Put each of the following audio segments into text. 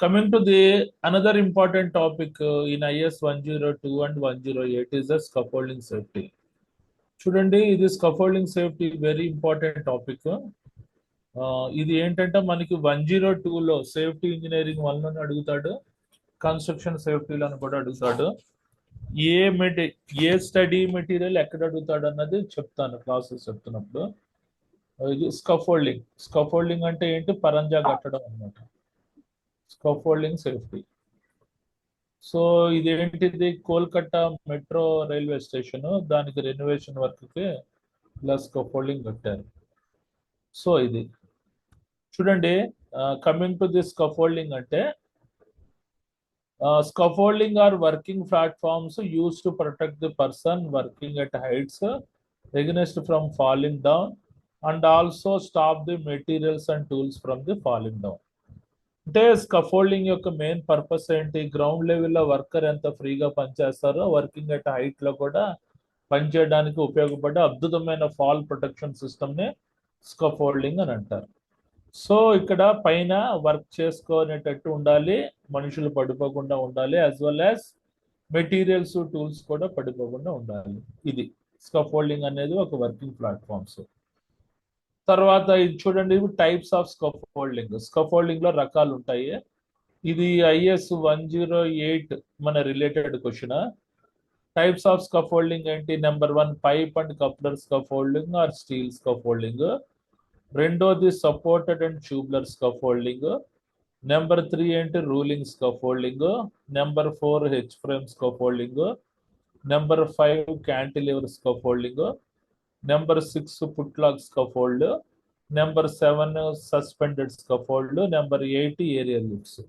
Coming to the another important topic in IS 102 and 108 is the scaffolding safety. చూడండి ఇది scaffolding safety very important topic. ఇది ఏంటంటే మనకి 102లో safety engineering one అడుగుతాడు, construction సేఫ్టీలను కూడా అడుగుతాడు. ఏ ఏ స్టడీ మెటీరియల్ ఎక్కడ అడుగుతాడు అన్నది చెప్తాను క్లాసెస్ చెప్తున్నప్పుడు. ఇది స్కఫోల్డింగ్ అంటే ఏంటి? పరంజా కట్టడం అన్నమాట, స్కఫోల్డింగ్ సేఫ్టీ. సో ఇదేంటిది? కోల్కతా మెట్రో రైల్వే స్టేషన్, దానికి రెనోవేషన్ వర్క్కి ఇలా స్కఫోల్డింగ్ కట్టారు. సో ఇది చూడండి, కమింగ్ టు దిస్ స్కఫోల్డింగ్ అంటే scaffolding are working platforms used to protect the person working at heights against from falling down and also stop the materials and tools from the falling down. అంటే scaffolding యొక్క main purpose ఏంటి? Ground లెవెల్లో worker ఎంత ఫ్రీగా పనిచేస్తారో working at height లో కూడా పనిచేయడానికి ఉపయోగపడే అద్భుతమైన ఫాల్ ప్రొటెక్షన్ సిస్టమ్ ని స్కఫోల్డింగ్ అని అంటారు. సో ఇక్కడ పైన వర్క్ చేసుకునేటట్టు ఉండాలి, మనుషులు పడిపోకుండా ఉండాలి, as well as materials tools కూడా పడిపోకుండా ఉండాలి. ఇది స్కఫోల్డింగ్ అనేది ఒక వర్కింగ్ ప్లాట్ఫామ్స్. తర్వాత ఇది చూడండి, ఇవి టైప్స్ ఆఫ్ స్కఫోల్డింగ్. స్కఫోల్డింగ్ లో రకాలు ఉంటాయి. ఇది IS 108 మన related question. Types of scaffolding ఏంటి? Number 1 pipe and coupler scaffolding or steel scaffolding. రెండోది supported and tubular scaffolding. Number 3 ఏంటి? Rolling scaffolding. Number 4 H frame scaffolding. Number 5 cantilever scaffolding. Number 6 putlog scaffold. Number 7 suspended scaffold. Number 8 aerial lifts.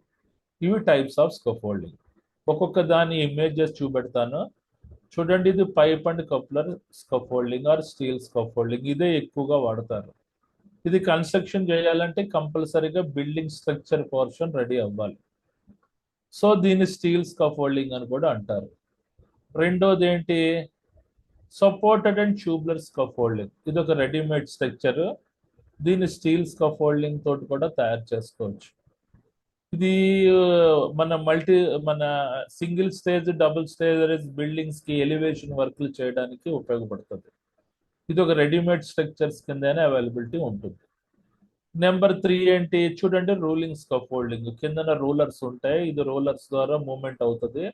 ఇవి types of scaffolding. ఒక్కొక్క దాని images చూపెడతాను చూడండి. ఇది pipe and coupler scaffolding or steel scaffolding. ఇదే ఎక్కువగా వాడతారు. ఇది కన్స్ట్రక్షన్ చేయాలంటే కంపల్సరీగా బిల్డింగ్ స్ట్రక్చర్ పోర్షన్ రెడీ అవ్వాలి. సో దీన్ని స్టీల్ స్కఫోల్డింగ్ అని కూడా అంటారు. రెండోది ఏంటి? Supported and tubular scaffolding. ఇది ఒక రెడీమేడ్ స్ట్రక్చర్. దీన్ని స్టీల్ స్కఫోల్డింగ్ తోటి కూడా తయారు చేసుకోవచ్చు. ఇది మన single stage, double stage buildings కి ఎలివేషన్ వర్క్లు చేయడానికి ఉపయోగపడుతుంది. ఇది ఒక రెడీమేడ్ స్ట్రక్చర్స్ కిందనే అవైలబిలిటీ ఉంటుంది. నెంబర్ 3 ఏంటి? చూడండి, రూలింగ్ స్కఫోల్డింగ్. కిందన రూలర్స్ ఉంటాయి. ఇది రూలర్స్ ద్వారా మూవ్మెంట్ అవుతుంది.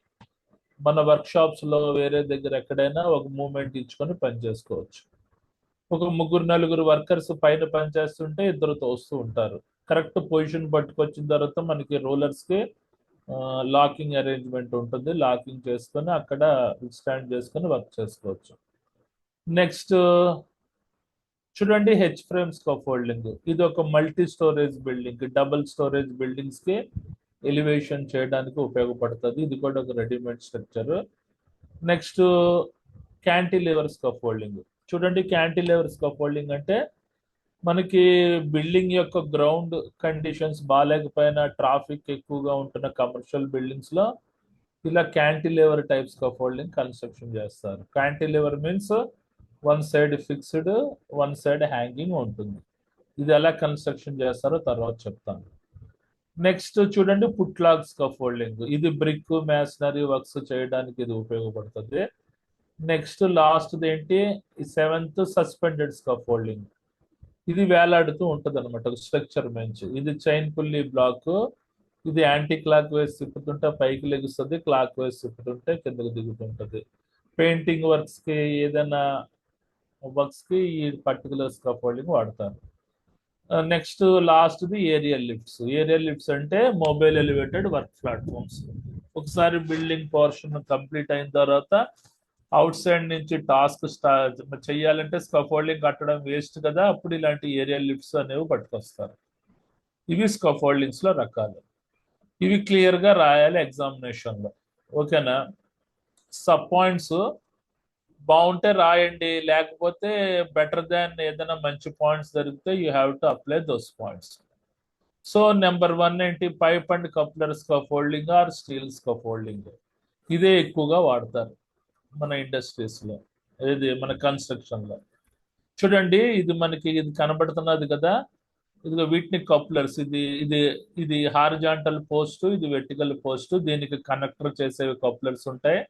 మన వర్క్ షాప్స్ లో వేరే దగ్గర ఎక్కడైనా ఒక మూవ్మెంట్ ఇచ్చుకొని పని చేసుకోవచ్చు. ఒక 3-4 వర్కర్స్ పైన పనిచేస్తుంటే ఇద్దరు తోస్తూ ఉంటారు. కరెక్ట్ పొజిషన్ పట్టుకొచ్చిన తర్వాత మనకి రూలర్స్ కి లాకింగ్ అరేంజ్మెంట్ ఉంటుంది. లాకింగ్ చేసుకొని అక్కడ స్టాండ్ చేసుకొని వర్క్ చేసుకోవచ్చు. నెక్స్ట్ చూడండి, హెచ్ ఫ్రేమ్ స్కఫోల్డింగ్. ఇది ఒక multi storage building, double storage buildings కి ఎలివేషన్ చేయడానికి ఉపయోగపడుతుంది. ఇది కూడా ఒక readymade structure. Next cantilever scaffolding. చూడండి, క్యాంటిలివర్ స్కఫోల్డింగ్ అంటే మనకి బిల్డింగ్ యొక్క గ్రౌండ్ కండిషన్స్ బాగాలేకపోయినా, ట్రాఫిక్ ఎక్కువగా ఉంటున్న కమర్షియల్ బిల్డింగ్స్ లో ఇలా క్యాంటిలివర్ టైప్ స్కఫోల్డింగ్ కన్స్ట్రక్షన్ చేస్తారు. Cantilever means one side fixed, one side hanging ఉంటుంది. ఇది ఎలా కన్స్ట్రక్షన్ చేస్తారో తర్వాత చెప్తాను. నెక్స్ట్ చూడండి, పుట్లాగ్ స్కఫోల్డింగ్. ఇది బ్రిక్, మ్యాషనరీ వర్క్స్ చేయడానికి ఇది ఉపయోగపడుతుంది. నెక్స్ట్ లాస్ట్ ఏంటి? 7th suspended scaffolding. ఇది వేలాడుతూ ఉంటుంది అనమాట స్ట్రక్చర్ నుంచి. ఇది చైన్ పుల్లీ బ్లాక్. ఇది యాంటీ క్లాక్ వైజ్ తిప్పుతుంటే పైకి లెగుస్తుంది, క్లాక్ వైజ్ తిప్పుతుంటే కిందకు దిగుతుంటది. పెయింటింగ్ వర్క్స్ కి, ఏదైనా వర్క్స్ కి ఈ పర్టికులర్ స్కఫోల్డింగ్ వాడతారు. నెక్స్ట్ లాస్ట్ది ఏరియల్ లిఫ్ట్స్. ఏరియల్ లిఫ్ట్స్ అంటే మొబైల్ ఎలివేటెడ్ వర్క్ ప్లాట్ఫామ్స్. ఒకసారి బిల్డింగ్ పోర్షన్ కంప్లీట్ అయిన తర్వాత అవుట్ సైడ్ నుంచి టాస్క్ చెయ్యాలంటే స్కఫోల్డింగ్ కట్టడం వేస్ట్ కదా, అప్పుడు ఇలాంటి ఏరియల్ లిఫ్ట్స్ అనేవి పట్టుకొస్తారు. ఇవి స్కఫోల్డింగ్స్ లో రకాలు. ఇవి క్లియర్ గా రాయాలి ఎగ్జామినేషన్ లో. ఓకేనా? సబ్ పాయింట్స్ బాగుంటే రాయండి, లేకపోతే బెటర్ దాన్ ఏదైనా మంచి పాయింట్స్ దొరికితే you have to apply those points. So number 1 ఏంటి? Pipe and coupler scaffolding or steel scaffolding. ఇదే ఎక్కువగా వాడతారు మన ఇండస్ట్రీస్ లో, ఇది మన కన్స్ట్రక్షన్ లో. చూడండి, ఇది మనకి ఇది కనబడుతున్నది కదా, ఇదిగో వీటిని కప్లర్స్, ఇది హారిజాంటల్ పోస్ట్, ఇది వెర్టికల్ పోస్ట్, దీనికి కనెక్టర్ చేసేవి కప్లర్స్ ఉంటాయి.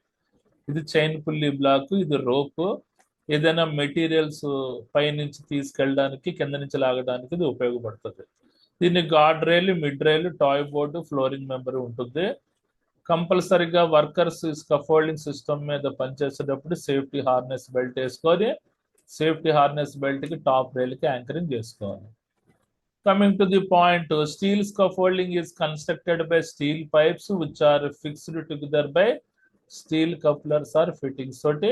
ఇది చైన్ పుల్లీ బ్లాక్, ఇది రోప్, ఏదైనా మెటీరియల్స్ పై నుంచి తీసుకెళ్ళడానికి కింద నుంచి లాగడానికి ఇది ఉపయోగపడుతుంది. దీన్ని guard rail, mid rail, toe board, flooring member ఉంటుంది. కంపల్సరీగా వర్కర్స్ స్కఫోల్డింగ్ సిస్టమ్ మీద పనిచేసేటప్పుడు సేఫ్టీ హార్నెస్ బెల్ట్ వేసుకొని సేఫ్టీ హార్నెస్ బెల్ట్ కి టాప్ రైల్ కి యాంకరింగ్ చేసుకోవాలి. Coming to the point, steel scaffolding is constructed by steel pipes which are fixed together by steel couplers or fittings. తోటి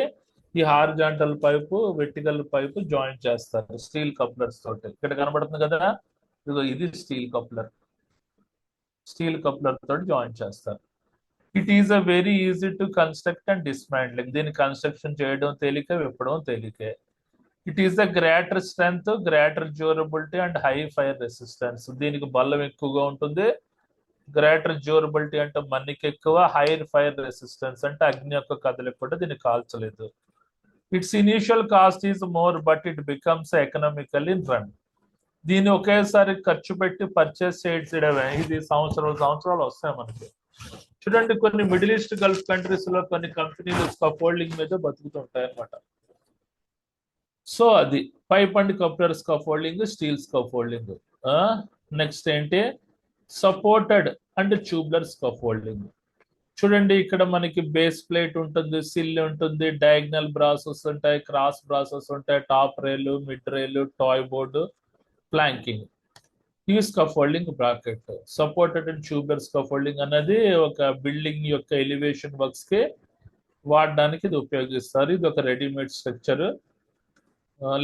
ఈ horizontal pipe, vertical pipe joint చేస్తారు steel couplers తోటి. ఇక్కడ కనబడుతుంది కదా, ఇది స్టీల్ కప్లర్ తోటి జాయింట్ చేస్తారు. It is a very easy to construct and dismantling. దీన్ని కన్స్ట్రక్షన్ చేయడం తేలిక, విప్పడం తేలికే. It is the greater strength, greater durability and high fire resistance. దీనికి బలం ఎక్కువగా ఉంటుంది. గ్రేటర్ డ్యూరబిలిటీ అంటే మన్నికి ఎక్కువ, హైర్ ఫైర్ రెసిస్టెన్స్ అంటే అగ్ని యొక్క కదలిక కూడా దీన్ని కాల్చలేదు. Its initial cost is more but it becomes economical in run. దీన్ని ఒకేసారి ఖర్చు పెట్టి పర్చేస్ చేయడమే, ఇది సంవత్సరాలు వస్తాయి మనకి. చూడండి, కొన్ని మిడిల్ ఈస్ట్ గల్ఫ్ కంట్రీస్ లో కొన్ని కంపెనీలు స్కఫోల్డింగ్ మీద బతుకుతుంటాయి అన్నమాట. సో అది pipe and coupler scaffolding, steel scaffolding. Next ఏంటి, సపోర్టెడ్ అండ్ ట్యూబ్లర్ స్కఫోల్డింగ్. చూడండి, ఇక్కడ మనకి బేస్ ప్లేట్ ఉంటుంది, సిల్ ఉంటుంది, డయాగ్నల్ బ్రాసెస్ ఉంటాయి, క్రాస్ బ్రాసెస్ ఉంటాయి, top rail, mid rail, toe board, ప్లాంకింగ్. ఈ scaffolding bracket. Supported and tubular scaffolding అనేది ఒక బిల్డింగ్ యొక్క ఎలివేషన్ వర్క్స్ కి వాడడానికి ఇది ఉపయోగిస్తారు. ఇది ఒక రెడీమేడ్ స్ట్రక్చర్,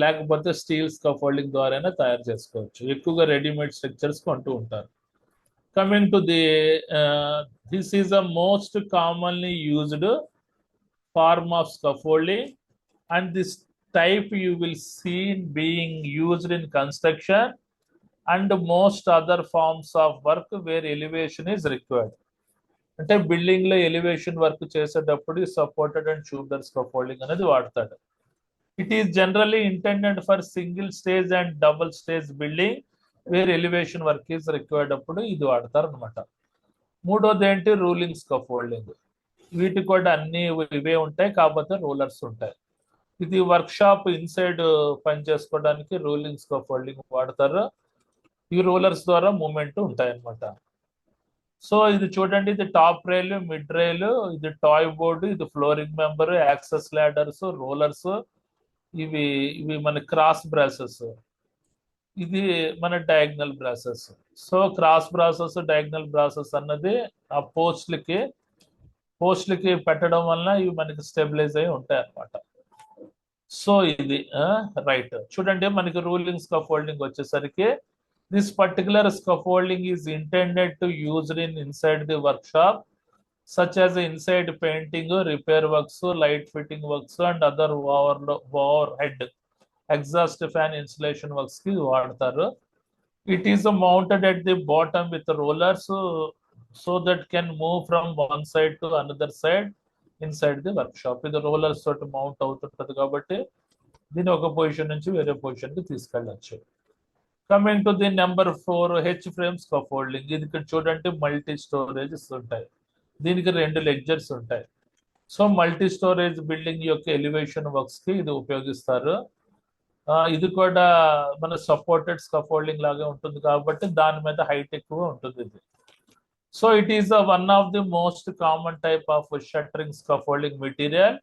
లేకపోతే స్టీల్ స్కఫోల్డింగ్ ద్వారా తయారు చేసుకోవచ్చు. ఎక్కువగా రెడీమేడ్ స్ట్రక్చర్స్ కొంటూ ఉంటారు. Coming to the this is the most commonly used form of scaffolding and this type you will see being used in construction and most other forms of work where elevation is required. అంటే building లో elevation work చేసేటప్పుడు supported and tubular scaffolding అనేది వాడతాడు. It is generally intended for single stage and double stage building where elevation work is required అప్పుడు ఇది వాడతారు అనమాట. మూడోది ఏంటి, రూలింగ్ స్కఫోల్డింగ్. వీటి కూడా అన్ని ఇవే ఉంటాయి, కాకపోతే రూలర్స్ ఉంటాయి. ఇది వర్క్ షాప్ ఇన్సైడ్ పని చేసుకోవడానికి రూలింగ్ స్కఫోల్డింగ్ వాడతారు. ఈ రూలర్స్ ద్వారా మూమెంట్ ఉంటాయి అన్నమాట. సో ఇది చూడండి, ఇది టాప్ రైల్, మిడ్ రైల్, ఇది టాయ్ బోర్డు, ఇది flooring member, access ladders, rollers, ఇవి మన క్రాస్ బ్రాసెస్, ఇది మన diagonal braces. So cross braces, diagonal braces అన్నది ఆ పోస్ట్లకి పెట్టడం వలన ఇవి మనకి స్టెబిలైజ్ అయి ఉంటాయి అన్నమాట. సో ఇది రైట్. చూడండి, మనకి రూలింగ్ స్కఫోల్డింగ్ వచ్చేసరికి this particular scaffolding is intended to used in inside the work shop such as inside painting, repair works, light fitting works and other overhead exhaust fan installation works ki vaadtaru. It is mounted at the bottom with rollers so that can move from one side to another side inside the workshop. Idu rollers toti mount avutuntadi kabatti దీని ఒక position నుంచి వేరే position కి తీసుకెళ్ళచ్చు. Coming to the number 4, H frame scaffolding. ఇది ఇక్కడ చూడండి, multi storages ఉంటాయి. దీనికి 2 లెడ్జర్స్ ఉంటాయి. సో మల్టీ స్టోరేజ్ బిల్డింగ్ యొక్క ఎలివేషన్ వర్క్స్ కి ఇది ఉపయోగిస్తారు. ఇది కూడా మన సపోర్టెడ్ స్కఫోల్డింగ్ లాగా ఉంటుంది కాబట్టి దాని మీద హైట్ ఎక్కువ ఉంటుంది ఇది. So it is one of the most common type of shuttering scaffolding material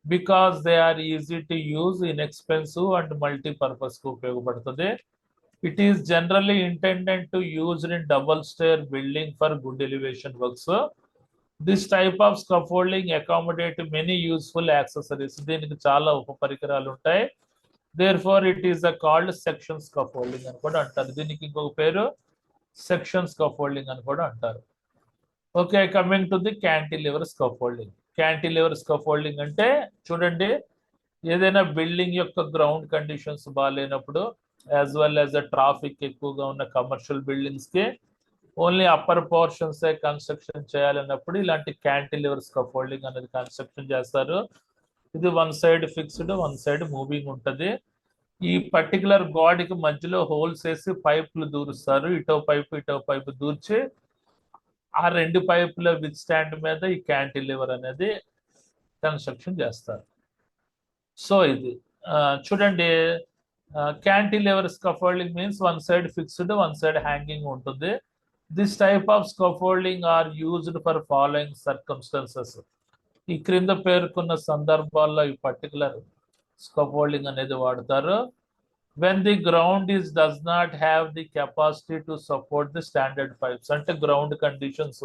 because they are easy to use, inexpensive and multipurpose కు ఉపయోగపడుతుంది. It is generally intended to use in double stair building for good elevation works. This type of scaffolding accommodate many useful accessories. దీనికి చాలా ఉప పరికరాలు ఉంటాయి. Therefore it is called section scaffolding అని కూడా అంటారు. దీనికి ఇంకొక పేరు సెక్షన్ స్కఫోల్డింగ్ అని కూడా అంటారు. Okay, coming to the cantilever scaffolding. Cantilever scaffolding అంటే చూడండి, ఏదైనా బిల్డింగ్ యొక్క గ్రౌండ్ కండిషన్స్ బాగాలేనప్పుడు యాజ్ వెల్ యాజ్ ట్రాఫిక్ ఎక్కువగా ఉన్న కమర్షియల్ బిల్డింగ్స్ కి ఓన్లీ అప్పర్ పోర్షన్స్ కన్స్ట్రక్షన్ చేయాలన్నప్పుడు ఇలాంటి క్యాంటిలివర్ స్కఫోల్డింగ్ అనేది కన్స్ట్రక్షన్ చేస్తారు. ఇది one side fixed, one side moving ఉంటుంది. ఈ పర్టికులర్ గోడకి మధ్యలో హోల్స్ వేసి పైపులు దూరుస్తారు, ఇటో పైపు దూర్చి ఆ రెండు పైపుల విత్ స్టాండ్ మీద ఈ క్యాంటిలివర్ అనేది కన్స్ట్రక్షన్ చేస్తారు. సో ఇది చూడండి, cantilever scaffolding means one side fixed, one side hanging ఉంటుంది. This type of scaffolding are used for following circumstances. ఈ క్రింద పేర్కొన్న సందర్భాల్లో ఈ పర్టికులర్ స్కఫోల్డింగ్ అనేది వాడతారు. When the ground does not have the capacity to support the standard pipes, అంటే ground conditions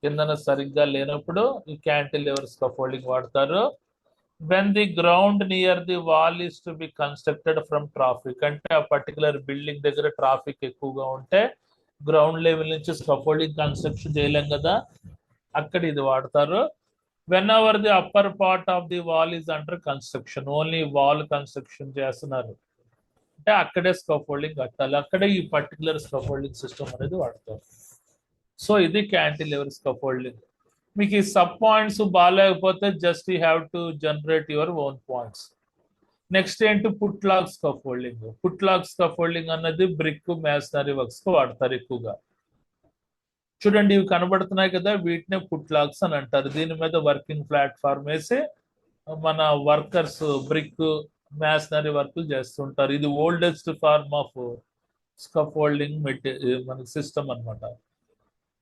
కిందన సరిగ్గా లేనప్పుడు ఈ క్యాంటిలివర్ స్కఫోల్డింగ్ వాడతారు. When the ground near the wall is to be constructed from traffic, అంటే ఆ పర్టికులర్ బిల్డింగ్ దగ్గర traffic ఎక్కువగా ఉంటే గ్రౌండ్ లెవెల్ నుంచి స్కఫోల్డింగ్ కన్స్ట్రక్షన్ చేయలేం కదా, అక్కడ ఇది వాడతారు. When the upper part of the wall is under construction, only wall construction చేస్తున్నారు అంటే అక్కడే స్కఫోల్డింగ్ కట్టాలి, అక్కడే ఈ పర్టికులర్ స్కఫోల్డింగ్ సిస్టమ్ అనేది వాడతారు. సో ఇది క్యాంటిలివర్ స్కఫోల్డింగ్. మీకు ఈ సబ్ పాయింట్స్ బాగాలేకపోతే just you have to generate your own points. Next ఏంటి, putlog scaffolding. Putlog scaffolding అన్నది బ్రిక్ మేసనరీ వర్క్స్ కు వాడతారు ఎక్కువగా. చూడండి ఇవి కనబడుతున్నాయి కదా, వీటినే పుట్ లాగ్స్ అని అంటారు. దీని మీద వర్కింగ్ ప్లాట్ఫామ్ వేసి మన వర్కర్స్ బ్రిక్ మేసనరీ వర్క్లు చేస్తుంటారు. ఇది ఓల్డెస్ట్ ఫార్మ్ ఆఫ్ స్కఫోల్డింగ్ మనకి సిస్టమ్ అనమాట.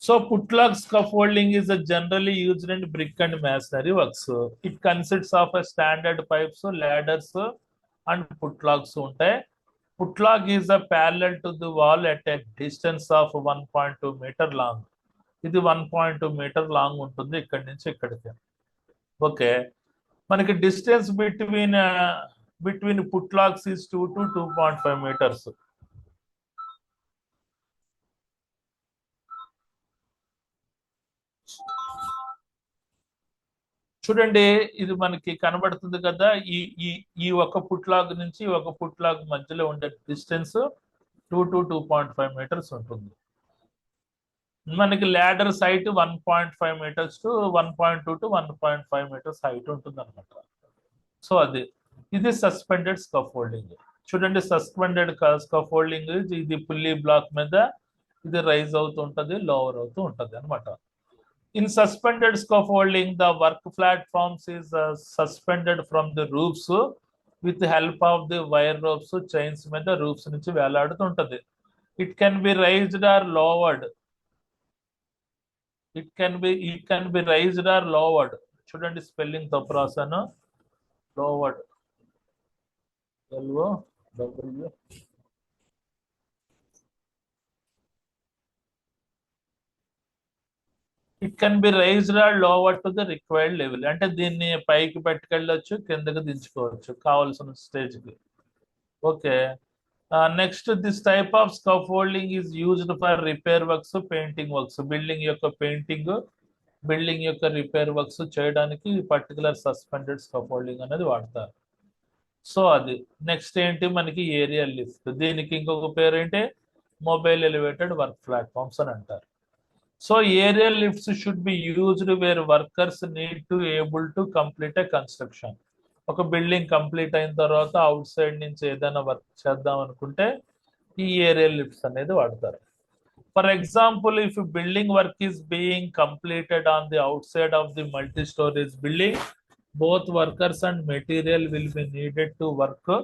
So put log scaffolding is generally used in brick and masonry works. It consists of a standard pipes, ladders and put logs ఉంటాయి. Put log is a parallel to the wall at a distance of 1.2 meter long. ఇది 1.2 metre long ఉంటుంది ఇక్కడి నుంచి ఇక్కడికి. Okay, మనకి distance between putlogs is 2 to 2.5 meters. చూడండి ఇది మనకి కనబడుతుంది కదా, ఈ ఒక పుట్ లాగ్ నుంచి ఒక పుట్ లాగ్ మధ్యలో ఉండే డిస్టెన్స్ 2 to 2.5 meters ఉంటుంది. మనకి ladder site 1.5 meters to 1.2 to 1.5 meters height ఉంటుంది అనమాట. సో ఇది సస్పెండెడ్ స్కఫోల్డింగ్. చూడండి సస్పెండెడ్ స్కఫోల్డింగ్ ఇది పుల్లీ బ్లాక్ మీద ఇది రైజ్ అవుతుంటది, లోవర్ అవుతూ ఉంటది అనమాట. In suspended scaffolding, the work platforms is suspended from the roofs with the help of the wire ropes, chains మీద roofs నుంచి వేలాడుతుంటది. It can be raised or lowered. It can be raised or lowered. చూడండి spelling తప్పు రాసాను, lowered LOW. It can be raised or lower to the required level, అంటే దీన్ని పైకి పట్టుకెళ్ళొచ్చు, కిందకి దించుకోవచ్చు కావాల్సిన స్టేజ్కి. Okay, next this type of scaffolding is used for repair works, painting works. Building యొక్క రిపేర్ వర్క్స్ చేయడానికి పర్టికులర్ సస్పెండెడ్ స్కఫోల్డింగ్ అనేది వాడతారు. సో నెక్స్ట్ ఏంటి మనకి ఏరియల్ లిఫ్ట్. దీనికి ఇంకొక పేరు ఏంటి, మొబైల్ ఎలివేటెడ్ వర్క్ ప్లాట్ఫామ్స్ అని అంటారు. So aerial lifts should be used where workers need to able to complete a construction. ఒక బిల్డింగ్ కంప్లీట్ అయిన తర్వాత అవుట్ సైడ్ నుంచి ఏదైనా వర్క్ చేద్దాం అనుకుంటే ఈ ఏరియల్ లిఫ్ట్స్ అనేది వాడతారు. For example, if building work is being completed on the out side of the multi storage building, both workers and material will be needed to work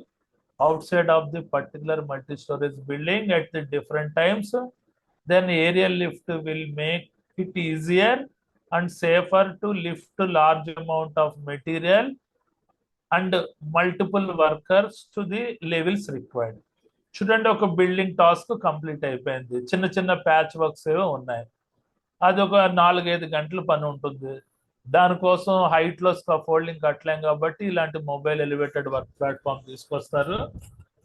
out side of the particular multi storage building at the different times. Then aerial lift will make it easier and safer to lift large amount of material and multiple workers to the levels required. చూడండి ఒక building task complete అయిపోయింది, చిన్న చిన్న patch works ఏవో ఉన్నాయి, అది ఒక 4-5 గంటల పని ఉంటుంది. దానికోసం హైట్ లో స్కఫోల్డింగ్ కట్టలేం కాబట్టి ఇలాంటి మొబైల్ ఎలివేటెడ్ వర్క్ ప్లాట్ఫామ్ తీసుకొస్తారు.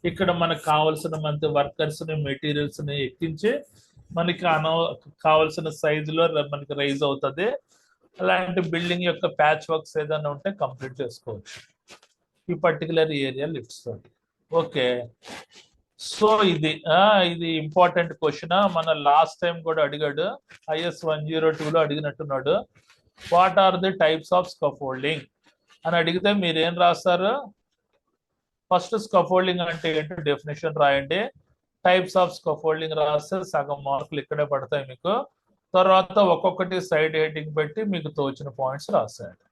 ఇక్కడ మనకు కావాల్సిన మంది వర్కర్స్ ని మెటీరియల్స్ ని ఎక్కించి మనకి కావాల్సిన సైజులో మనకి రైజ్ అవుతుంది. అలాంటి బిల్డింగ్ యొక్క ప్యాచ్ వర్క్స్ ఏదైనా ఉంటే కంప్లీట్ చేసుకోవచ్చు ఈ పర్టికులర్ ఏరియా లిఫ్ట్స్ తోటి. ఓకే, సో ఇది ఇంపార్టెంట్ క్వశ్చన్. మన లాస్ట్ టైం కూడా అడిగాడు, IS 102లో అడిగినట్టున్నాడు. What are the types of scaffolding అని అడిగితే మీరేం రాస్తారు, ఫస్ట్ స్కఫోల్డింగ్ అంటే ఏంటో డెఫినేషన్ రాయండి. టైప్స్ ఆఫ్ స్కఫోల్డింగ్ రాస్తే సగం మార్కులు ఇక్కడే పడతాయి మీకు. తర్వాత ఒక్కొక్కటి సైడ్ హెడ్డింగ్ పెట్టి మీకు తోచిన పాయింట్స్ రాసేయండి.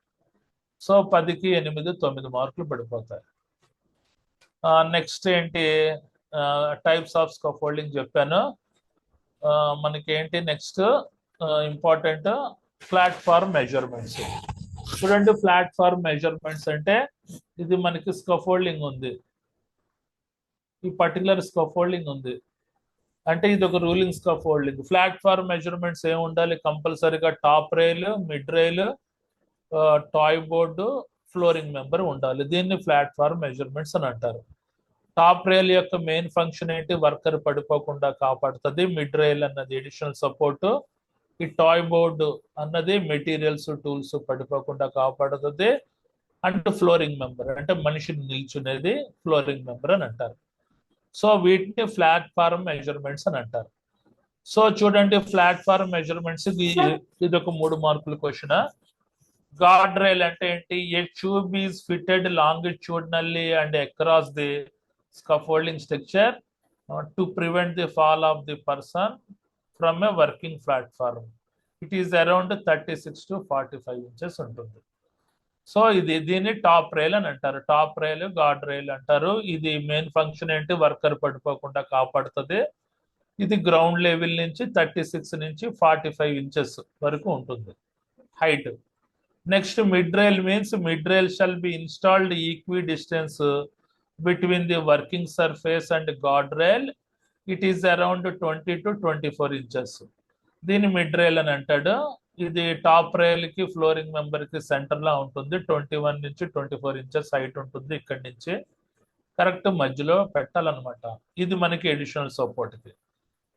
సో 10కి 8, 9 మార్కులు పడిపోతాయి. నెక్స్ట్ ఏంటి, టైప్స్ ఆఫ్ స్కఫోల్డింగ్ చెప్పాను. మనకి ఏంటి నెక్స్ట్ ఇంపార్టెంట్ ప్లాట్ఫామ్ మెజర్మెంట్స్. చూడండి, ప్లాట్ఫామ్ మెజర్మెంట్స్ అంటే ఇది మనకి స్కఫోల్డింగ్ ఉంది, ఈ పర్టికులర్ స్కఫోల్డింగ్ ఉంది అంటే ఇది ఒక రూలింగ్ స్కఫోల్డింగ్. ప్లాట్ఫామ్ మెజర్మెంట్స్ ఏమి ఉండాలి, కంపల్సరీగా top rail, mid rail, toe board, flooring member ఉండాలి. దీన్ని ప్లాట్ఫామ్ మెజర్మెంట్స్ అని అంటారు. టాప్ రైల్ యొక్క మెయిన్ ఫంక్షన్ ఏంటి, వర్కర్ పడిపోకుండా కాపాడుతుంది. మిడ్ రైల్ అన్నది ఎడిషనల్ సపోర్ట్. ఈ టాయ్ బోర్డు అన్నది మెటీరియల్స్, టూల్స్ పడిపోకుండా కాపాడుతుంది. అండ్ ఫ్లోరింగ్ మెంబర్ అంటే మనిషిని నిల్చునేది ఫ్లోరింగ్ మెంబర్ అని అంటారు. సో వీటిని ప్లాట్ఫామ్ మెజర్మెంట్స్ అని అంటారు. సో చూడండి, ప్లాట్ఫామ్ మెజర్మెంట్స్ ఇది ఒక 3 మార్కుల క్వశ్చన్. గార్డ్ రైల్ అంటే ఏంటి, a tube is fitted longitudinally and across the scaffolding structure to prevent the fall of the person from a working platform. It is around 36 to 45 inches ఉంటుంది. So దీన్ని top rail అని అంటారు. Top rail, gourd rail అంటారు. ఇది main function ఏంటి, worker పడిపోకుండా కాపాడుతుంది. ఇది గ్రౌండ్ లెవెల్ నుంచి 36 నుంచి 45 ఇంచెస్ వరకు ఉంటుంది height. Next mid rail means mid rail shall be installed equi distance between the working surface and guardrail. It is around 20 to 24 inches. దీన్ని మిడ్ రైల్ అని అంటాడు. ఇది టాప్ రైల్ కి ఫ్లోరింగ్ మెంబర్ కి సెంటర్ లా ఉంటుంది. 21 నుంచి 24 ఇంచెస్ హైట్ ఉంటుంది. ఇక్కడి నుంచి కరెక్ట్ మధ్యలో పెట్టాలన్నమాట. ఇది మనకి ఎడిషనల్ సపోర్ట్ కి.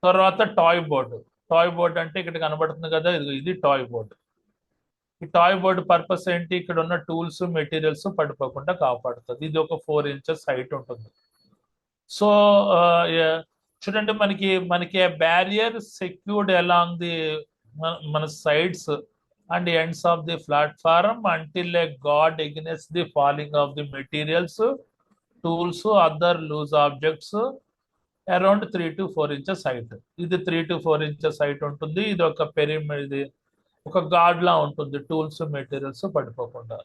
తర్వాత టాయ్ బోర్డు. టాయ్ బోర్డు అంటే ఇక్కడ కనబడుతుంది కదా, ఇది టాయ్ బోర్డు. ఈ టాయ్ బోర్డు పర్పస్ ఏంటి, ఇక్కడ ఉన్న టూల్స్, మెటీరియల్స్ పడిపోకుండా కాపాడుతుంది. ఇది ఒక 4 ఇంచెస్ హైట్ ఉంటుంది. సో చూడండి, మనకి బ్యారియర్ సెక్యూర్డ్ అలాంగ్ ది మన sides and ends of the platform until a guard against the falling of the materials, tools, other loose objects around 3 to 4 inches height. ఇది 3 to 4 inches height ఉంటుంది. ఇది ఒక ఇది ఒక gourd లా ఉంటుంది, tools, materials పడిపోకుండా.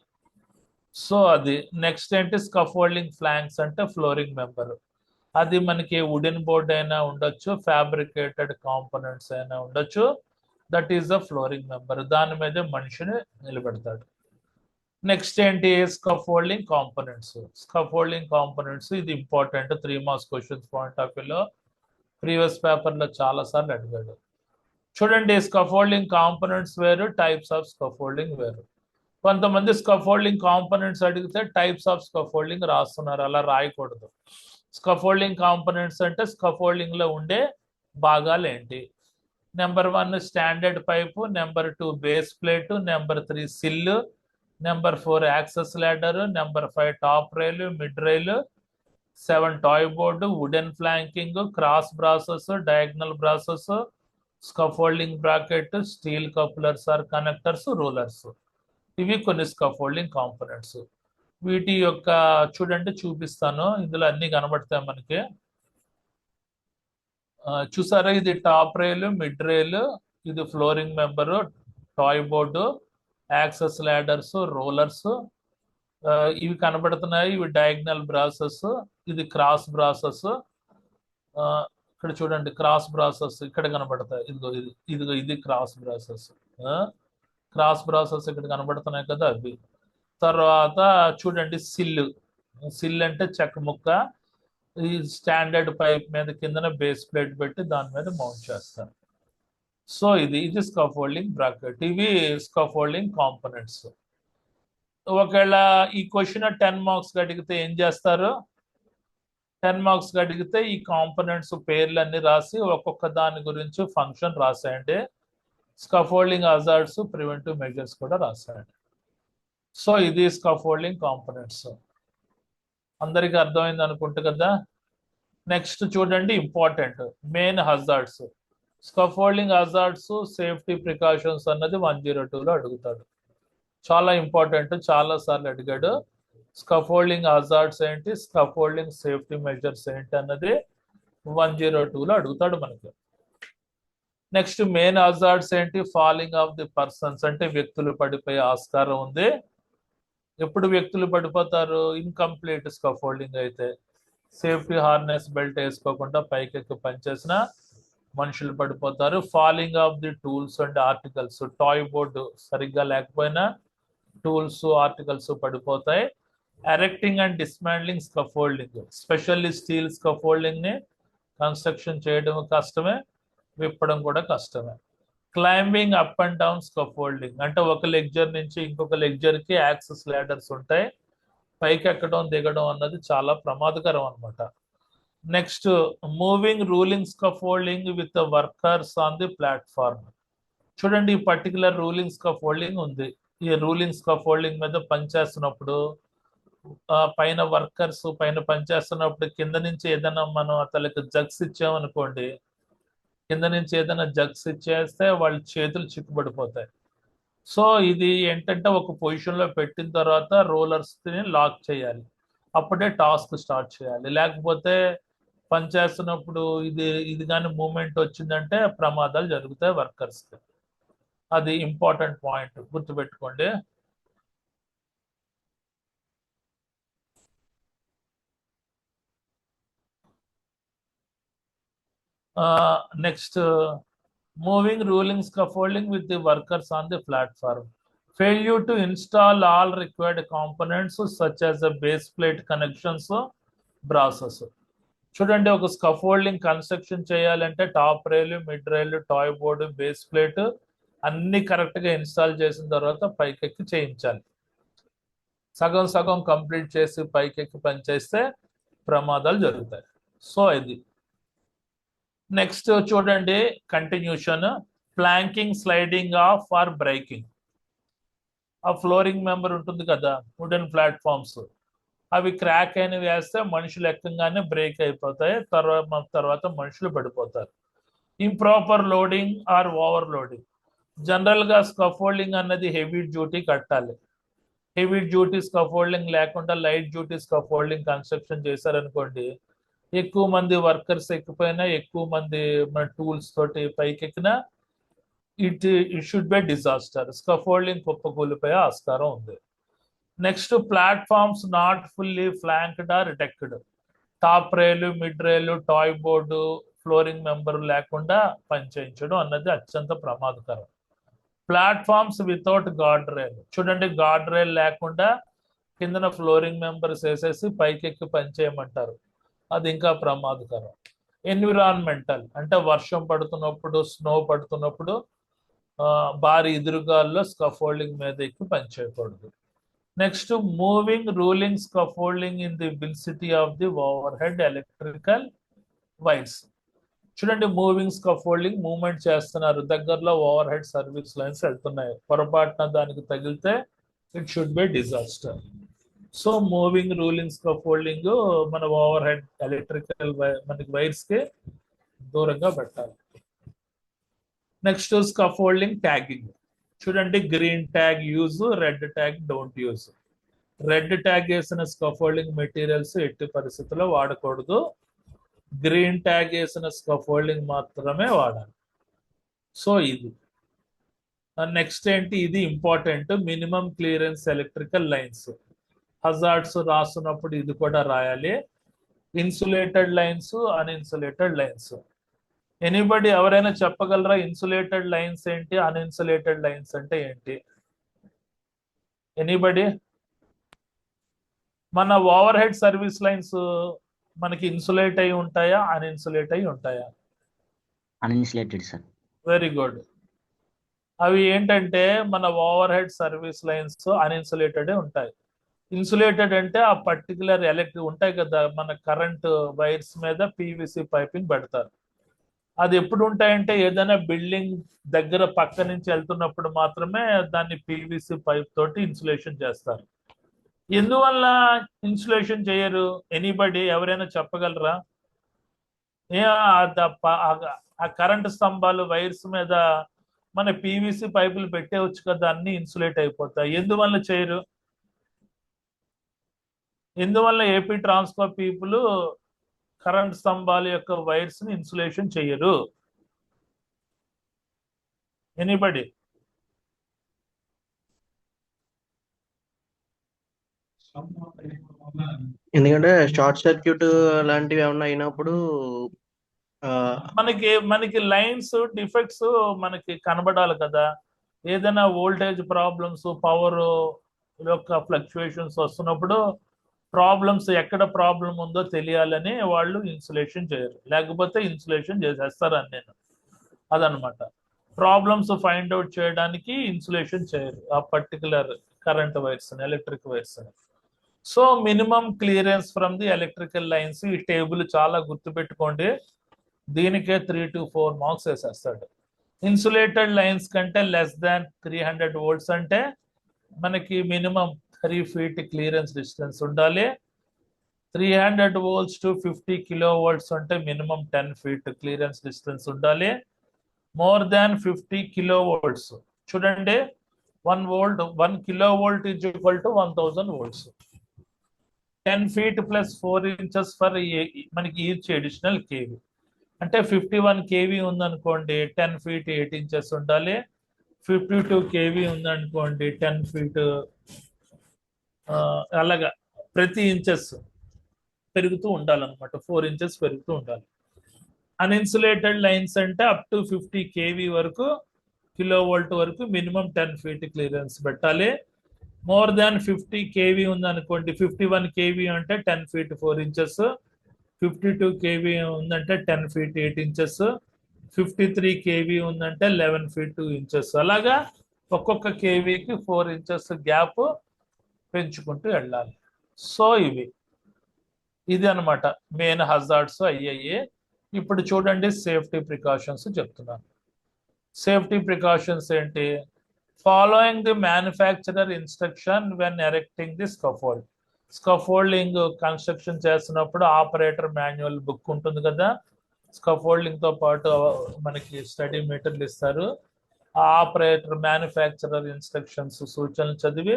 So అది నెక్స్ట్ ఏంటి, స్కఫోల్డింగ్ ఫ్లాంక్స్ అంటే ఫ్లోరింగ్ మెంబర్. అది మనకి వుడెన్ బోర్డ్ అయినా ఉండొచ్చు, ఫ్యాబ్రికేటెడ్ కాంపోనెంట్స్ అయినా ఉండొచ్చు. That is the flooring member. దాని మీద మనిషిని నిలబెడతాడు. నెక్స్ట్ ఏంటి, స్కఫోల్డింగ్ కాంపోనెంట్స్. స్కఫోల్డింగ్ కాంపోనెంట్స్ ఇది important 3 marks questions point of వ్యూలో. ప్రీవియస్ పేపర్ లో చాలా సార్లు అడిగాడు. చూడండి, స్కఫోల్డింగ్ కాంపోనెంట్స్ వేరు, టైప్స్ ఆఫ్ స్కఫోల్డింగ్ వేరు. కొంతమంది స్కఫోల్డింగ్ కాంపోనెంట్స్ అడిగితే టైప్స్ ఆఫ్ స్కఫోల్డింగ్ రాస్తున్నారు. అలా రాయకూడదు. స్కఫోల్డింగ్ కాంపోనెంట్స్ అంటే స్కఫోల్డింగ్ లో ఉండే భాగాలు ఏంటి. Number 1 standard pipe, number 2 base plate, number 3 sill, number 4 access ladder, number 5 top rail, mid rail, 7 toe board, wooden planking, cross braces, diagonal braces, scaffolding bracket, steel couplers or connectors, rollers. ఇవి కొన్ని scaffolding components. వీటి యొక్క చూడండి, చూపిస్తాను. ఇందులో అన్ని కనబడతాయి మనకి. చూసారా, ఇది టాప్ రైల్, మిడ్ రైల్, ఇది flooring member, toy board, access ladders, rollers ఇవి కనబడుతున్నాయి. ఇవి డయాగ్నల్ బ్రాసెస్, ఇది క్రాస్ బ్రాసెస్. ఇక్కడ చూడండి, క్రాస్ బ్రాసెస్ ఇక్కడ కనబడతాయి. ఇదిగో ఇది క్రాస్ బ్రాసెస్. క్రాస్ బ్రాసెస్ ఇక్కడ కనబడుతున్నాయి కదా అవి. తర్వాత చూడండి, సిల్ అంటే చెక్క ముక్క. ఈ స్టాండర్డ్ పైప్ మీద కిందన బేస్ ప్లేట్ పెట్టి దాని మీద మౌంట్ చేస్తారు. సో ఇది స్కఫోల్డింగ్ బ్రాకెట్. ఇవి స్కఫోల్డింగ్ కాంపోనెంట్స్. ఒకవేళ ఈ క్వశ్చన్ 10 మార్క్స్ అడిగితే ఏం చేస్తారు, 10 మార్క్స్ అడిగితే ఈ కాంపోనెంట్స్ పేర్లన్నీ రాసి ఒక్కొక్క దాని గురించి ఫంక్షన్ రాసేయండి. స్కఫోల్డింగ్ హజార్డ్స్, ప్రివెంటివ్ మెజర్స్ కూడా రాసేయండి. సో ఇది స్కఫోల్డింగ్ కాంపోనెంట్స్. అందరికి అర్థమైంది అనుకుంటు కదా. నెక్స్ట్ చూడండి, important main hazards. Scaffolding hazards, safety precautions అన్నది 102లో అడుగుతాడు. చాలా ఇంపార్టెంట్, చాలా సార్లు అడిగాడు. స్కఫోల్డింగ్ హజార్డ్స్ ఏంటి, స్కఫోల్డింగ్ సేఫ్టీ మెజర్స్ ఏంటి అన్నది 102లో అడుగుతాడు మనకి. నెక్స్ట్ మెయిన్ హజార్డ్స్ ఏంటి, ఫాలింగ్ ఆఫ్ ది పర్సన్స్ అంటే వ్యక్తులు పడిపోయే ఆస్కారం ఉంది. ఎప్పుడు వ్యక్తులు పడిపోతారు, ఇన్కంప్లీట్ స్కఫోల్డింగ్ అయితే. సేఫ్టీ హార్నెస్ బెల్ట్ వేసుకోకుండా పైకెక్కి పనిచేసిన మనుషులు పడిపోతారు. Falling of the tools and articles, toe board సరిగ్గా లేకపోయినా టూల్స్ ఆర్టికల్స్ పడిపోతాయి. Erecting and dismantling scaffolding, specially steel scaffolding ని కన్స్ట్రక్షన్ చేయడం కష్టమే, విప్పడం కూడా కష్టమే. Climbing up and down scaffolding అంటే ఒక లెక్చర్ నుంచి ఇంకొక లెక్చర్ కి యాక్సెస్ లాడర్స్ ఉంటాయి, పైకి ఎక్కడం దిగడం అన్నది చాలా ప్రమాదకరం అనమాట. Next moving rolling scaffolding with the workers on the platform. చూడండి ఈ పర్టికులర్ రూలింగ్ స్కఫోల్డింగ్ ఉంది. ఈ రూలింగ్ స్కఫోల్డింగ్ మీద పనిచేస్తున్నప్పుడు పైన వర్కర్స్ పైన పనిచేస్తున్నప్పుడు కింద నుంచి ఏదైనా మనం అతనికి జగ్స్ ఇచ్చామనుకోండి, కింద నుంచి ఏదైనా జగ్స్ ఇచ్చేస్తే వాళ్ళ చేతులు చిక్కుబడిపోతాయి. సో ఇది ఏంటంటే ఒక పొజిషన్ లో పెట్టిన తర్వాత రోలర్స్ ని లాక్ చేయాలి, అప్పుడే టాస్క్ స్టార్ట్ చేయాలి. లేకపోతే పనిచేస్తున్నప్పుడు ఇది కానీ మూమెంట్ వచ్చిందంటే ప్రమాదాలు జరుగుతాయి వర్కర్స్ కి. అది ఇంపార్టెంట్ పాయింట్, గుర్తుపెట్టుకోండి. Next moving rolling scaffolding with the workers on the platform. Failure to install all required components such as the base plate connections, brasses. చూడండి ఒక స్కఫోల్డింగ్ కన్స్ట్రక్షన్ చేయాలంటే top rail, mid rail, toe board, base plate అన్ని correct గా install చేసిన తర్వాత పైకెక్కి చేయించాలి. సగం సగం కంప్లీట్ చేసి పైకెక్కి పనిచేస్తే ప్రమాదాలు జరుగుతాయి. సో ఇది నెక్స్ట్ చూడండి continuation. Planking, sliding off or breaking. ఆ ఫ్లోరింగ్ మెంబర్ ఉంటుంది కదా, వుడెన్ ప్లాట్ఫామ్స్, అవి క్రాక్ అయినవి వేస్తే మనుషులు ఎక్కగానే బ్రేక్ అయిపోతాయి, తర్వాత మనుషులు పడిపోతారు. Improper loading or over loading. General గా స్కఫోల్డింగ్ అన్నది హెవీ డ్యూటీ కట్టాలి. హెవీ డ్యూటీ స్కఫోల్డింగ్ లేకుండా లైట్ డ్యూటీ స్కఫోల్డింగ్ కన్స్ట్రక్షన్ చేశారనుకోండి, ఎక్కువ మంది వర్కర్స్ ఎక్కిపోయినా, ఎక్కువ మంది మన టూల్స్ తోటి పైకెక్కినా it should be disaster. Scaffolding కుప్పకూలిపోయే ఆస్కారం ఉంది. Next platforms not fully planked or decked. Top rail, mid rail, toe board, flooring member లేకుండా పనిచేయించడం అన్నది అత్యంత ప్రమాదకరం. Platforms without guard rail. చూడండి గార్డ్ రైల్ లేకుండా కిందన ఫ్లోరింగ్ మెంబర్స్ వేసేసి పైకెక్కి పనిచేయమంటారు, అది ఇంకా ప్రమాదకరం. ఎన్విరాన్మెంటల్ అంటే వర్షం పడుతున్నప్పుడు, స్నో పడుతున్నప్పుడు భారీ ఎదురుగాల్లో స్కఫోల్డింగ్ మీద ఎక్కి పనిచేయకూడదు. Next moving rolling scaffolding in the vicinity of the overhead electrical wires. చూడండి మూవింగ్ స్కఫోల్డింగ్ మూవ్మెంట్ చేస్తున్నారు, దగ్గరలో ఓవర్ హెడ్ సర్వీస్ లైన్స్ వెళ్తున్నాయి, పొరపాటున దానికి తగిలితే it should be disaster. So moving rolling scaffolding మన ఓవర్ హెడ్ ఎలక్ట్రికల్ మనకి wires కి దూరంగా పెట్టాలి. నెక్స్ట్ స్కఫోల్డింగ్ ట్యాగింగ్. చూడండి green tag use, red tag don't use. Red tag వేసిన స్కఫోల్డింగ్ మెటీరియల్స్ ఎట్టి పరిస్థితుల్లో వాడకూడదు, గ్రీన్ ట్యాగ్ వేసిన స్కఫోల్డింగ్ మాత్రమే వాడాలి. సో ఇది నెక్స్ట్ ఏంటి, ఇది important, minimum clearance electrical lines. Hazards రాస్తున్నప్పుడు ఇది కూడా రాయాలి. Insulated lines, uninsulated lines. Anybody ఎవరైనా చెప్పగలరా ఇన్సులేటెడ్ లైన్స్ ఏంటి, అన్ఇన్సులేటెడ్ లైన్స్ అంటే ఏంటి? ఎనీబడి? మన ఓవర్ హెడ్ సర్వీస్ లైన్స్ మనకి ఇన్సులేట్ అయి ఉంటాయా, అన్ఇన్సులేట్ అయి ఉంటాయా? అన్ఇన్సులేటెడ్ సార్. Very good. అవి ఏంటంటే మన ఓవర్ హెడ్ సర్వీస్ లైన్స్ అన్ఇన్సులేటెడ్ ఉంటాయి. ఇన్సులేటెడ్ అంటే ఆ పర్టికులర్ ఎలక్ట్రిక్ ఉంటాయి కదా, మన కరెంట్ వైర్స్ మీద పీవీసీ పైపింగ్ పెడతారు. అది ఎప్పుడు ఉంటాయంటే ఏదైనా బిల్డింగ్ దగ్గర పక్క నుంచి వెళ్తున్నప్పుడు మాత్రమే దాన్ని పీవీసీ పైప్ తోటి ఇన్సులేషన్ చేస్తారు. ఎందువల్ల ఇన్సులేషన్ చేయరు? ఎనీబడి ఎవరైనా చెప్పగలరా? ఆ కరెంట్ స్తంభాలు వైర్స్ మీద మన పీవీసీ పైపులు పెట్టేవచ్చు కదా, అన్ని ఇన్సులేట్ అయిపోతాయి, ఎందువల్ల చేయరు? ఇందువల్ల ఏపీ ట్రాన్స్కో పీపుల్ కరెంట్ స్తంభాల యొక్క వైర్స్ ని ఇన్సులేషన్ చేయరు. ఎనీబడి? ఎందుకంటే షార్ట్ సర్క్యూట్ లాంటివి ఏమన్నా అయినప్పుడు మనకి లైన్స్ డిఫెక్ట్స్ మనకి కనబడాలి కదా. ఏదైనా వోల్టేజ్ ప్రాబ్లమ్స్, పవర్ యొక్క ఫ్లక్చుయేషన్స్ వస్తున్నప్పుడు ప్రాబ్లమ్స్ ఎక్కడ ప్రాబ్లం ఉందో తెలియాలని వాళ్ళు ఇన్సులేషన్ చేయరు, లేకపోతే ఇన్సులేషన్ చేసేస్తారు నేను. అదనమాట ప్రాబ్లమ్స్ ఫైండ్ అవుట్ చేయడానికి ఇన్సులేషన్ చేయరు ఆ particular current wires, electric wires. So minimum clearance from the electrical lines. ఈ టేబుల్ చాలా గుర్తుపెట్టుకోండి, దీనికే 3 to 4 మార్క్స్ వేసేస్తాడు. ఇన్సులేటెడ్ లైన్స్ కంటే లెస్ దాన్ 300 volts అంటే మనకి మినిమం 3 feet క్లియరెన్స్ డిస్టెన్స్ ఉండాలి. 300 volts to 50 kilovolts అంటే మినిమం 10 feet క్లియరెన్స్ డిస్టెన్స్ ఉండాలి. మోర్ దాన్ 50 kilovolts చూడండి, 1 kilovolt is equal to 1000 volts. 10 feet plus 4 inches for మనకి ఈచ్ అడిషనల్ కేవీ. అంటే 51 kV ఉందనుకోండి 10 feet 8 inches ఉండాలి. 52 kV ఉందనుకోండి 10 feet అలాగా ప్రతి ఇంచెస్ పెరుగుతూ ఉండాలన్నమాట, 4 inches పెరుగుతూ ఉండాలి. అన్ఇన్సులేటెడ్ లైన్స్ అంటే అప్ టు 50 kV వరకు, కిలోవోల్ట్ వరకు మినిమం 10 feet క్లియరెన్స్ పెట్టాలి. మోర్ దాన్ 50 kV ఉందనుకోండి, 51 kV అంటే 10 feet 4 inches, 52 kV ఉందంటే 10 feet 8 inches, 53 kV ఉందంటే 11 feet 2 inches. అలాగా ఒక్కొక్క కేవీకి 4 inches గ్యాప్ పెంచుకుంటూ వెళ్ళాలి. సో ఇది అనమాట మెయిన్ హజార్డ్స్ అయ్యాయి. ఇప్పుడు చూడండి సేఫ్టీ ప్రికాషన్స్ చెప్తున్నాను. సేఫ్టీ ప్రికాషన్స్ ఏంటి? Following the manufacturer instruction when erecting the scaffold. Scaffolding construction చేస్తున్నప్పుడు ఆపరేటర్ మాన్యువల్ బుక్ ఉంటుంది కదా, స్కఫోల్డింగ్ తో పాటు మనకి స్టడీ మెటీరియల్ ఇస్తారు. ఆ ఆపరేటర్ మ్యానుఫ్యాక్చరర్ ఇన్స్ట్రక్షన్స్ సూచనలు చదివి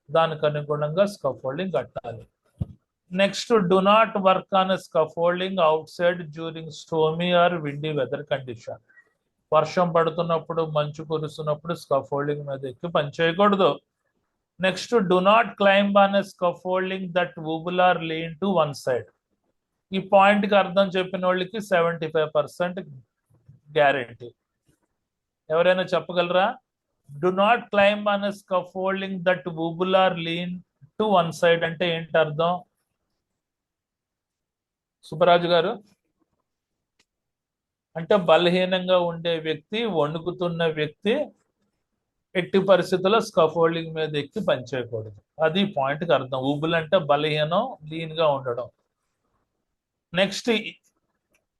దానికి అనుగుణంగా స్కఫోల్డింగ్ కట్టాలి. Next, do not work on scaffolding outside during stormy or windy weather condition. వర్షం పడుతున్నప్పుడు, మంచు కురుస్తున్నప్పుడు స్కఫోల్డింగ్ మీద ఎక్కి పని చేయకూడదు. Next, do not climb on a scaffolding that wobble or lean to one side. ఈ పాయింట్ కి అర్థం చెప్పిన వాళ్ళకి 75% గ్యారెంటీ. ఎవరైనా చెప్పగలరా? Do not climb on a scaffolding that wobble or lean to one side అంటే ఏంటి అర్థం? సుబ్బరాజు గారు. అంటే బలహీనంగా ఉండే వ్యక్తి, వణుకుతున్న వ్యక్తి ఎట్టి పరిస్థితుల్లో స్కఫోల్డింగ్ మీద ఎక్కి పనిచేయకూడదు. అది పాయింట్కి అర్థం. ఊబుల్ అంటే బలహీనం, లీన్ గా ఉండడం. Next,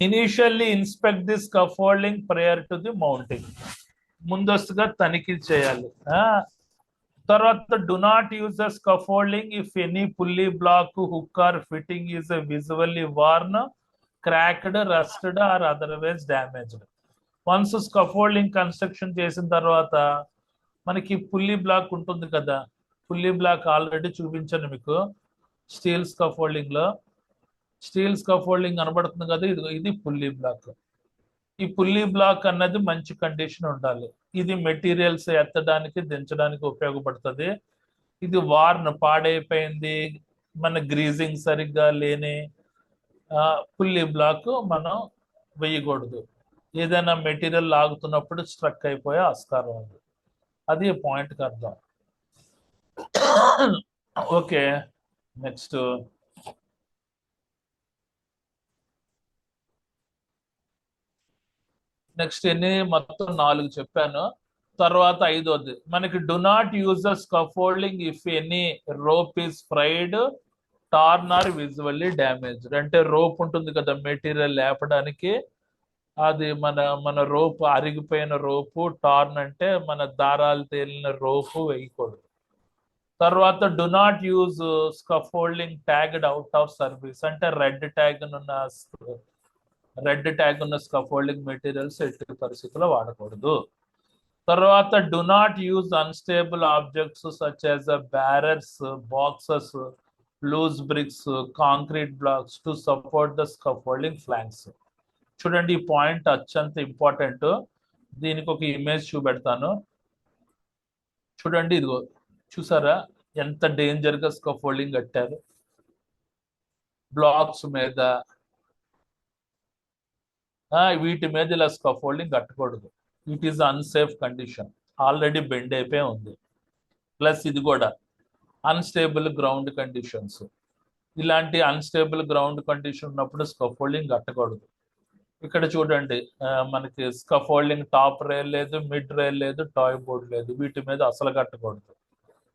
initially inspect the scaffolding prior to the mounting. ముందస్తుగా తనిఖీ చేయాలి. తర్వాత, do not use the scaffolding if any pulley block, hook or fitting is visually worn, cracked, rusted or otherwise damaged. Once scaffolding construction చేసిన తర్వాత మనకి pulley black ఉంటుంది కదా, pulley black already చూపించాను మీకు స్టీల్ స్కఫోల్డింగ్ లో. స్టీల్ స్కఫోల్డింగ్ కనబడుతుంది కదా, ఇది పుల్లీ బ్లాక్. ఈ పుల్లీ బ్లాక్ అన్నది మంచి కండిషన్ ఉండాలి. ఇది మెటీరియల్స్ ఎత్తడానికి, దించడానికి ఉపయోగపడుతుంది. ఇది వార్న్, పాడైపోయింది, మన గ్రీజింగ్ సరిగ్గా లేని పుల్లీ బ్లాక్ మనం వేయకూడదు. ఏదైనా మెటీరియల్ లాగుతున్నప్పుడు స్ట్రక్ అయిపోయే ఆస్కారం ఉంది. అది పాయింట్కి అర్థం. ఓకే, నెక్స్ట్ ఎన్ని? మొత్తం 4 చెప్పాను. తర్వాత 5వది మనకి, do not use the scaffolding if any rope is frayed, torn or visually damaged. అంటే రోప్ ఉంటుంది కదా మెటీరియల్ లేపడానికి, అది మన రోప్, అరిగిపోయిన రోపు. టార్న్ అంటే మన దారాలు తేలిన రోపు వేయకూడదు. తర్వాత, do not use scaffolding tagged out of service. అంటే రెడ్ ట్యాగ్ ఉన్న స్కఫోల్డింగ్ మెటీరియల్స్ ఎట్టి పరిస్థితుల్లో వాడకూడదు. తర్వాత, do not use unstable objects such as barrels, boxes, loose bricks, concrete blocks to support the scaffolding planks. చూడండి, ఈ పాయింట్ అత్యంత important. దీనికి ఒక ఇమేజ్ చూపెడతాను. చూడండి, ఇదిగో చూసారా ఎంత డేంజర్ గా స్కఫోల్డింగ్ కట్టారు. బ్లాక్స్ మీద వీటి మీద ఇలా స్కఫోల్డింగ్ కట్టకూడదు. It is unsafe condition. Already bend అయిపోయి ఉంది. ప్లస్ ఇది కూడా అన్స్టేబుల్ గ్రౌండ్ కండిషన్స్. ఇలాంటి అన్స్టేబుల్ గ్రౌండ్ కండిషన్ ఉన్నప్పుడు స్కఫోల్డింగ్ కట్టకూడదు. ఇక్కడ చూడండి, మనకి స్కఫోల్డింగ్ టాప్ రైల్ లేదు, మిడ్ రైల్ లేదు, టాయ్ బోర్డ్ లేదు. వీటి మీద అసలు కట్టకూడదు.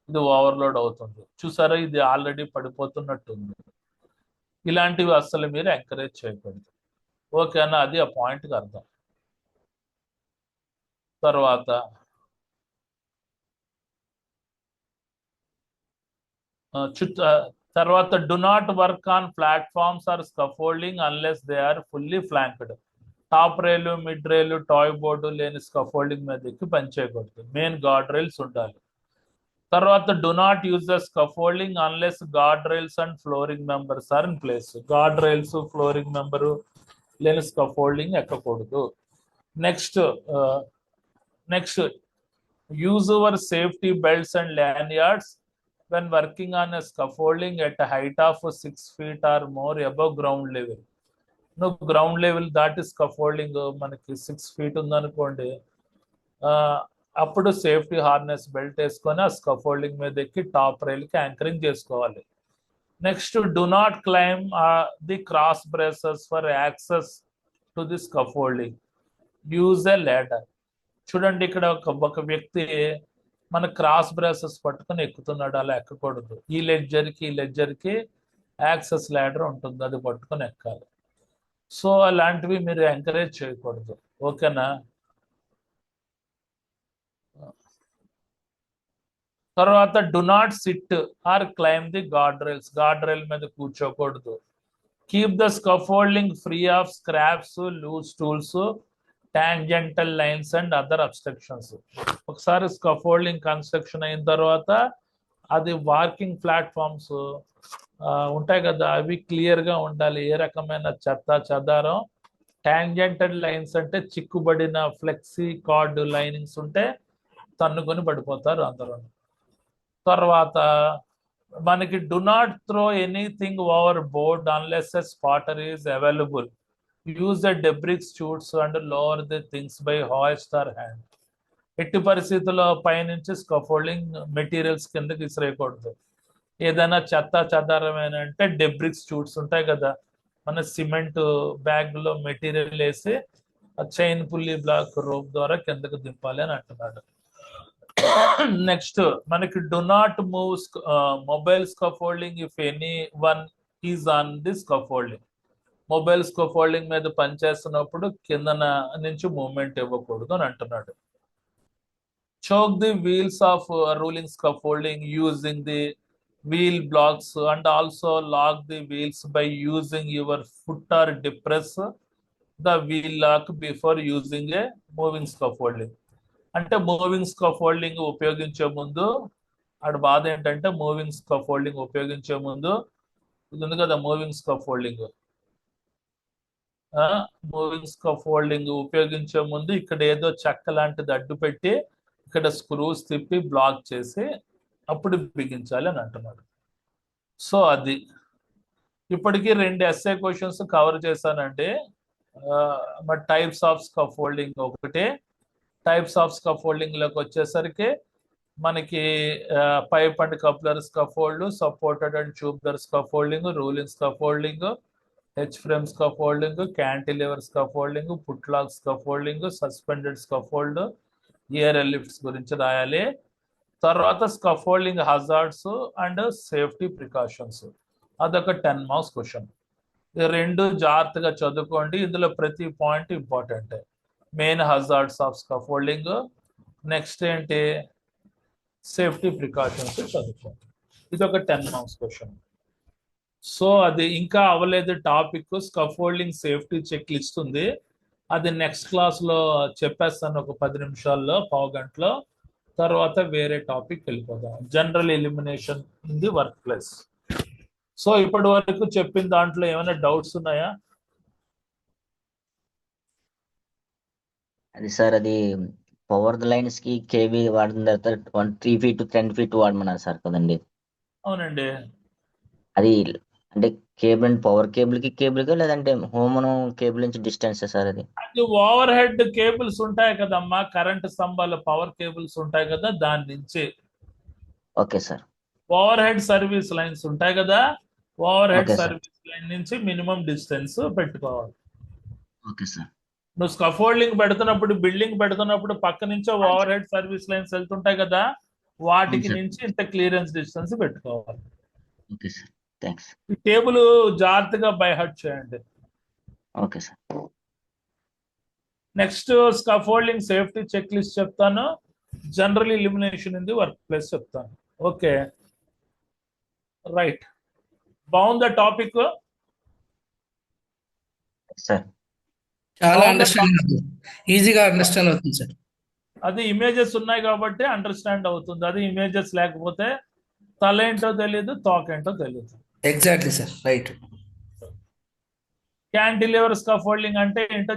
ఇది ఓవర్లోడ్ అవుతుంది. చూసారా, ఇది ఆల్రెడీ పడిపోతున్నట్టుంది. ఇలాంటివి అసలు మీరు ఎంకరేజ్ చేయకూడదు. ఓకేనా? అది ఆ పాయింట్కి అర్థం. తర్వాత తర్వాత do not work on platforms or scaffolding unless they are fully flanked. Top rail, mid rail, toe board లేని స్కఫోల్డింగ్ మీద ఎక్కి పనిచేయకూడదు. మెయిన్ గార్డ్ రైల్స్ ఉండాలి. తర్వాత do not use the scaffolding unless guard rails and flooring members are in place. Guard rails, flooring member లేని scaffolding ఎక్కకూడదు. Next use your safety belts and lanyards when working on a scaffolding at a height of 6 feet or more above ground level. Ground level దాటి scaffolding మనకి 6 feet ఉందనుకోండి, అప్పుడు safety harness belt వేసుకొని ఆ scaffolding మీద ఎక్కి top రైల్కి anchoring చేసుకోవాలి. Next, do not claim the cross braces for access to the scaffolding. Use a ladder. చూడండి, ఇక్కడ ఒక వ్యక్తి మన క్రాస్ బ్రేసెస్ పట్టుకొని ఎక్కుతున్నాడు. అలా ఎక్కకూడదు. ఈ లెడ్జర్కి యాక్సెస్ ల్యాడర్ ఉంటుంది, అది పట్టుకొని ఎక్కాలి. సో అలాంటివి మీరు ఎంకరేజ్ చేయకూడదు. ఓకేనా? తర్వాత do not sit or climb the guard rails. Guard rail మీద కూర్చోకూడదు. Keep the scaffolding free of scraps, loose tools, tangential lines and other obstructions. ఒకసారి స్కఫోల్డింగ్ కన్స్ట్రక్షన్ అయిన తర్వాత అది వాకింగ్ ప్లాట్ఫామ్స్ ఉంటాయి కదా, అవి క్లియర్ గా ఉండాలి. ఏ రకమైన చెత్త చెదారం. టాంజెంటల్ లైన్స్ అంటే చిక్కుబడిన ఫ్లెక్సీ కార్డ్ లైనింగ్స్ ఉంటే తన్నుకొని పడిపోతారు అందరూ. తర్వాత మనకి do not throw anything over board unless a spotter is available. Use the debris chutes and lower the things by hoist or hand. ఎట్టి పరిస్థితుల్లో పైనుంచి స్కఫోల్డింగ్ మెటీరియల్స్ కిందకి విసిరేయకూడదు. ఏదైనా చెత్త చెదారమైన అంటే డెబ్రిక్స్ షూట్స్ ఉంటాయి కదా, మన సిమెంట్ బ్యాగ్ లో మెటీరియల్ వేసి చైన్ పుల్లీ బ్లాక్ రోప్ ద్వారా కిందకు దింపాలి అని అంటున్నాడు. నెక్స్ట్ మనకి do not move mobile scaffolding if any one is on the scaffolding. Mobile scaffolding మీద పనిచేస్తున్నప్పుడు కిందన నుంచి మూవ్మెంట్ ఇవ్వకూడదు అని అంటున్నాడు. choke the wheels of rolling scaffolding using the wheel blocks and also lock the wheels by using your foot or depress the wheel lock before using a moving scaffolding. అంటే moving scaffolding ఉపయోగించే ముందు అక్కడ బాధ ఏంటంటే moving scaffolding ఉపయోగించే ముందు ఇది ఉంది కదా, మూవింగ్ స్కఫోల్డింగ్ ఉపయోగించే ముందు ఇక్కడ ఏదో చెక్క లాంటిది అడ్డు పెట్టి ఇక్కడ స్క్రూస్ తిప్పి బ్లాక్ చేసి అప్పుడు బిగించాలి అని అంటున్నాడు. సో అది ఇప్పటికీ 2 ఎస్ఏ క్వశ్చన్స్ కవర్ చేశానండి. మరి టైప్స్ ఆఫ్ స్కఫోల్డింగ్ ఒకటి. టైప్స్ ఆఫ్ స్కఫోల్డింగ్ లోకి వచ్చేసరికి మనకి pipe and coupler scaffold, supported and tubular scaffolding, rolling scaffolding, H frame scaffolding, cantilever scaffolding, putlog scaffolding, suspended scaffold, air lifts గురించి రాయాలి. తర్వాత scaffolding hazards and safety precautions, అదొక 10 marks question. ఈ 2 జాగ్రత్తగా చదువుకోండి. ఇందులో ప్రతి point important. Main hazards of scaffolding, next ఏంటి సేఫ్టీ ప్రికాషన్స్ చదువుకోండి. ఇది ఒక 10 మార్క్స్ క్వశ్చన్. సో అది ఇంకా అవ్వలేదు topic. Scaffolding safety check list ఉంది, అది నెక్స్ట్ క్లాస్ లో చెప్పేస్తాను ఒక 10 నిమిషాల్లో, పావు గంటలో. తర్వాత వేరే టాపిక్ వెళ్ళిపోదాం. General elimination in the work place. So ఇప్పటి వరకు చెప్పిన దాంట్లో ఏమైనా డౌట్స్ ఉన్నాయా? అది సార్ అది పవర్ లైన్స్ కి కేబీ వాడిన తర్వాత 3 feet 10 feet వాడమన్నారు సార్ కదండి. అవునండి. అది అంటే కేబుల్ పవర్ కేబుల్ కి లేదంటే హోమ్ కేబుల్ నుంచి డిస్టెన్స్ సార్ అది? అది ఓవర్ హెడ్ కేబుల్స్ ఉంటాయి కదమ్మా, కరెంట్ స్తంభాలు పవర్ కేబుల్స్ ఉంటాయి కదా, దాని నుంచి okay sir. Over head service lines ఉంటాయి కదా, over head okay sir. Service line నుంచి మినిమం డిస్టెన్స్ పెట్టుకోవాలి. Okay sir. నువ్వు స్కఫోల్డింగ్ పెడుతున్నప్పుడు, బిల్డింగ్ పెడుతున్నప్పుడు పక్క నుంచే ఓవర్ హెడ్ సర్వీస్ లైన్స్ వెళ్తుంటాయి కదా, వాటికి అవును సార్. నుంచి ఇంత క్లియరెన్స్ డిస్టెన్స్ పెట్టుకోవాలి. Okay sir. థ్యాంక్స్. ఈ టేబుల్ జాగ్రత్తగా బై హర్ట్ చేయండి. Okay sir. Next scaffolding safety check list చెప్తాను, general elimination in the work place చెప్తాను. ఓకే రైట్, బాగుందా టాపిక్? సార్ చాలా అండర్స్టాండ్ ఈజీగా అండర్స్టాండ్ అవుతుంది సార్. అది ఇమేజెస్ ఉన్నాయి కాబట్టి అండర్స్టాండ్ అవుతుంది. అది ఇమేజెస్ లేకపోతే తల ఏంటో తెలియదు, తోక ఏంటో తెలియదు. Exactly sir, right. Cantilever scaffolding అంటే ఏంటో